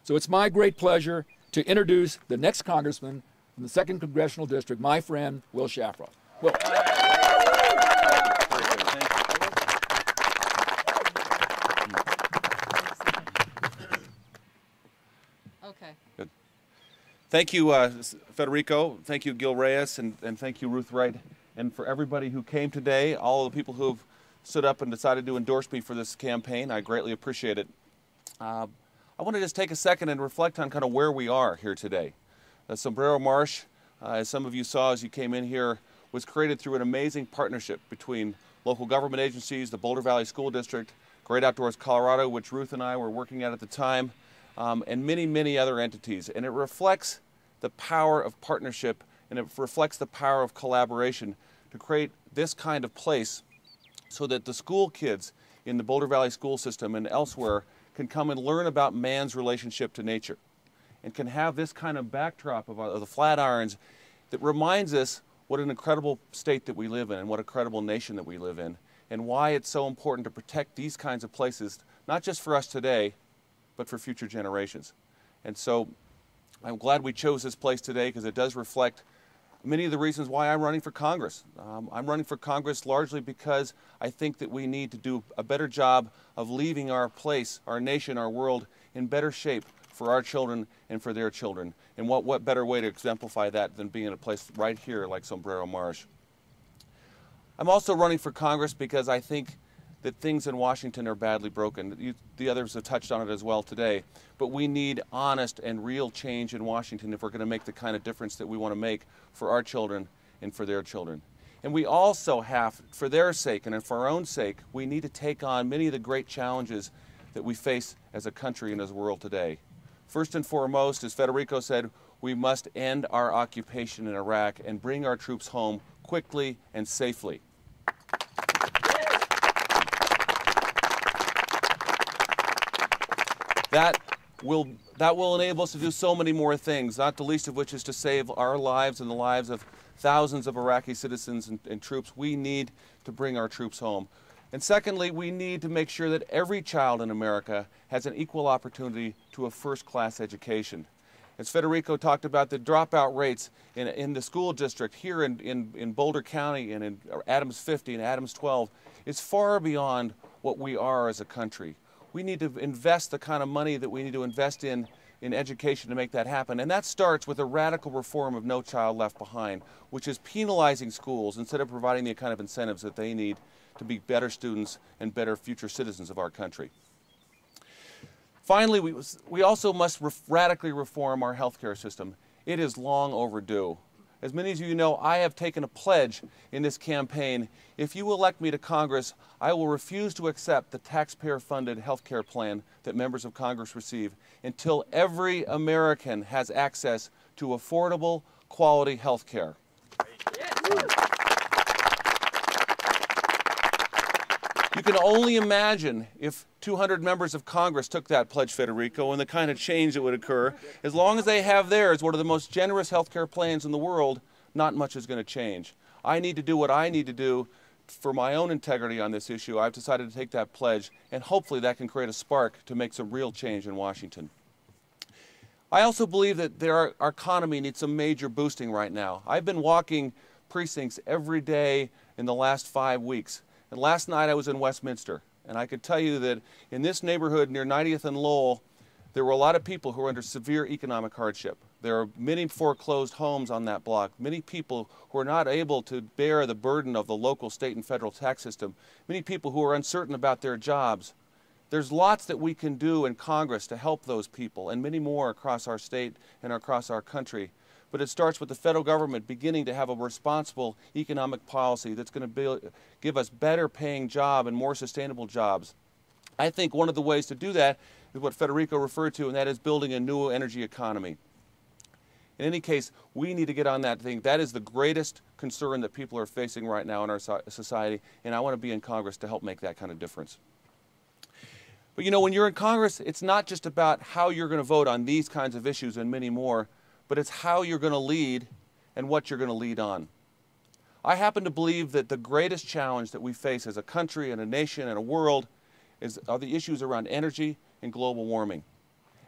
So it's my great pleasure to introduce the next congressman from the 2nd Congressional District, my friend, Will Shafroth. Will. Okay. Good. Thank you, Federico. Thank you, Gil Reyes, and thank you, Ruth Wright, and for everybody who came today, all the people who have stood up and decided to endorse me for this campaign. I greatly appreciate it. I want to just take a second and reflect on kind of where we are here today. Sombrero Marsh, as some of you saw as you came in here, was created through an amazing partnership between local government agencies, the Boulder Valley School District, Great Outdoors Colorado, which Ruth and I were working at the time, and many, many other entities. And it reflects the power of partnership, and it reflects the power of collaboration to create this kind of place so that the school kids in the Boulder Valley school system and elsewhere can come and learn about man's relationship to nature and can have this kind of backdrop of the Flatirons that reminds us what an incredible state that we live in and what a incredible nation that we live in, and why it's so important to protect these kinds of places, not just for us today, but for future generations. And so I'm glad we chose this place today because it does reflect many of the reasons why I'm running for Congress. I'm running for Congress largely because I think that we need to do a better job of leaving our place, our nation, our world in better shape for our children and for their children. And what better way to exemplify that than being in a place right here like Sombrero Marsh. I'm also running for Congress because I think that things in Washington are badly broken. The others have touched on it as well today. But we need honest and real change in Washington if we're going to make the kind of difference that we want to make for our children and for their children. And we also have, for their sake and for our own sake, we need to take on many of the great challenges that we face as a country and as a world today. First and foremost, as Federico said, we must end our occupation in Iraq and bring our troops home quickly and safely. That will enable us to do so many more things, not the least of which is to save our lives and the lives of thousands of Iraqi citizens and troops. We need to bring our troops home. And secondly, we need to make sure that every child in America has an equal opportunity to a first-class education. As Federico talked about, the dropout rates in the school district here in Boulder County and in Adams 50 and Adams 12 is far beyond what we are as a country. We need to invest the kind of money that we need to invest in education to make that happen. And that starts with a radical reform of No Child Left Behind, which is penalizing schools instead of providing the kind of incentives that they need to be better students and better future citizens of our country. Finally, we also must radically reform our healthcare system. It is long overdue. As many of you know, I have taken a pledge in this campaign. If you elect me to Congress, I will refuse to accept the taxpayer-funded health care plan that members of Congress receive until every American has access to affordable, quality health care. You can only imagine if 200 members of Congress took that pledge, Federico, and the kind of change that would occur. As long as they have theirs, one of the most generous health care plans in the world, not much is going to change. I need to do what I need to do for my own integrity on this issue. I've decided to take that pledge, and hopefully that can create a spark to make some real change in Washington. I also believe that our economy needs some major boosting right now. I've been walking precincts every day in the last 5 weeks. And last night I was in Westminster, and I could tell you that in this neighborhood near 90th and Lowell, there were a lot of people who are under severe economic hardship. There are many foreclosed homes on that block, many people who are not able to bear the burden of the local, state, and federal tax system, many people who are uncertain about their jobs. There's lots that we can do in Congress to help those people, and many more across our state and across our country. But it starts with the federal government beginning to have a responsible economic policy that's going to give us better paying jobs and more sustainable jobs. I think one of the ways to do that is what Federico referred to, and that is building a new energy economy. In any case, we need to get on that thing. That is the greatest concern that people are facing right now in our society, and I want to be in Congress to help make that kind of difference. But you know, when you're in Congress, it's not just about how you're going to vote on these kinds of issues and many more, but it's how you're going to lead and what you're going to lead on. I happen to believe that the greatest challenge that we face as a country and a nation and a world are the issues around energy and global warming.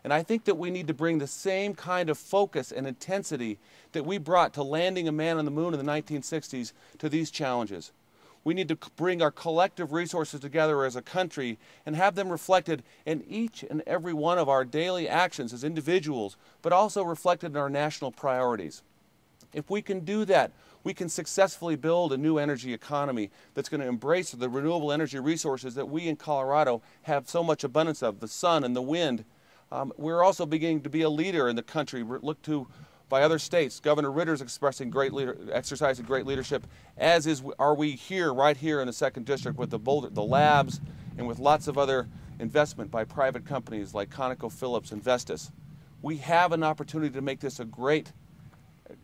And I think that we need to bring the same kind of focus and intensity that we brought to landing a man on the moon in the 1960s to these challenges. We need to bring our collective resources together as a country and have them reflected in each and every one of our daily actions as individuals, but also reflected in our national priorities. If we can do that, we can successfully build a new energy economy that's going to embrace the renewable energy resources that we in Colorado have so much abundance of, the sun and the wind. We're also beginning to be a leader in the country, looked to by other states. Governor Ritter's exercising great leadership, as are we here, right here in the 2nd District with the labs and with lots of other investment by private companies like ConocoPhillips and Vestas. We have an opportunity to make this a great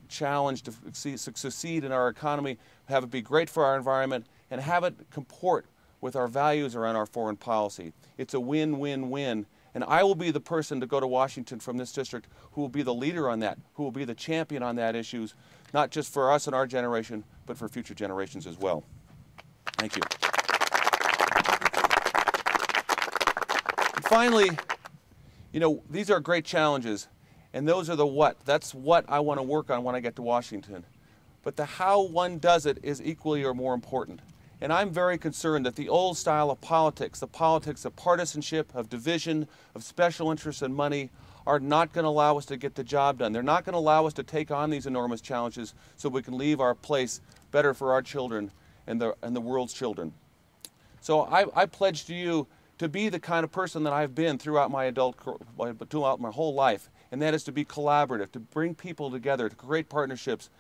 challenge to succeed in our economy, have it be great for our environment, and have it comport with our values around our foreign policy. It's a win-win-win. And I will be the person to go to Washington from this district who will be the leader on that, who will be the champion on that issues, not just for us and our generation, but for future generations as well. Thank you. And finally, you know, these are great challenges, and those are the what. That's what I want to work on when I get to Washington. But the how one does it is equally or more important. And I'm very concerned that the old style of politics, the politics of partisanship, of division, of special interests and money, are not going to allow us to get the job done. They're not going to allow us to take on these enormous challenges so we can leave our place better for our children and the world's children. So I pledge to you to be the kind of person that I've been throughout my whole life, and that is to be collaborative, to bring people together, to create partnerships.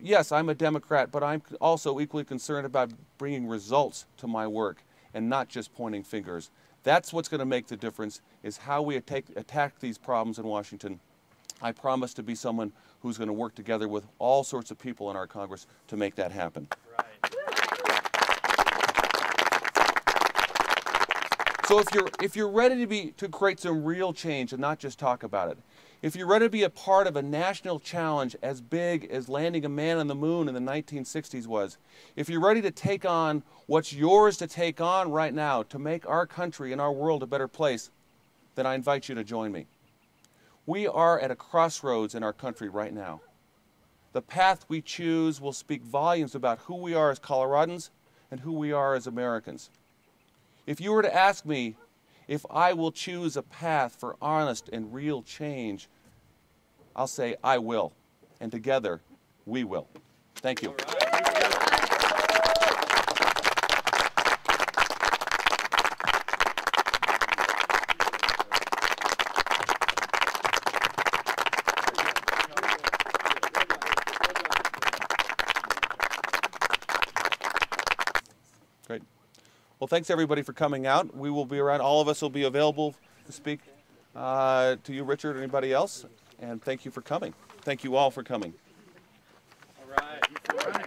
Yes, I'm a Democrat, but I'm also equally concerned about bringing results to my work and not just pointing fingers. That's what's going to make the difference, is how we attack these problems in Washington. I promise to be someone who's going to work together with all sorts of people in our Congress to make that happen. Right. So if you're ready to create some real change and not just talk about it, if you're ready to be a part of a national challenge as big as landing a man on the moon in the 1960s was, if you're ready to take on what's yours to take on right now to make our country and our world a better place, then I invite you to join me. We are at a crossroads in our country right now. The path we choose will speak volumes about who we are as Coloradans and who we are as Americans. If you were to ask me if I will choose a path for honest and real change, I'll say I will, and together we will. Thank you. Great. Well, thanks everybody for coming out. We will be around. All of us will be available to speak to you, Richard, or anybody else. And thank you for coming. Thank you all for coming. All right.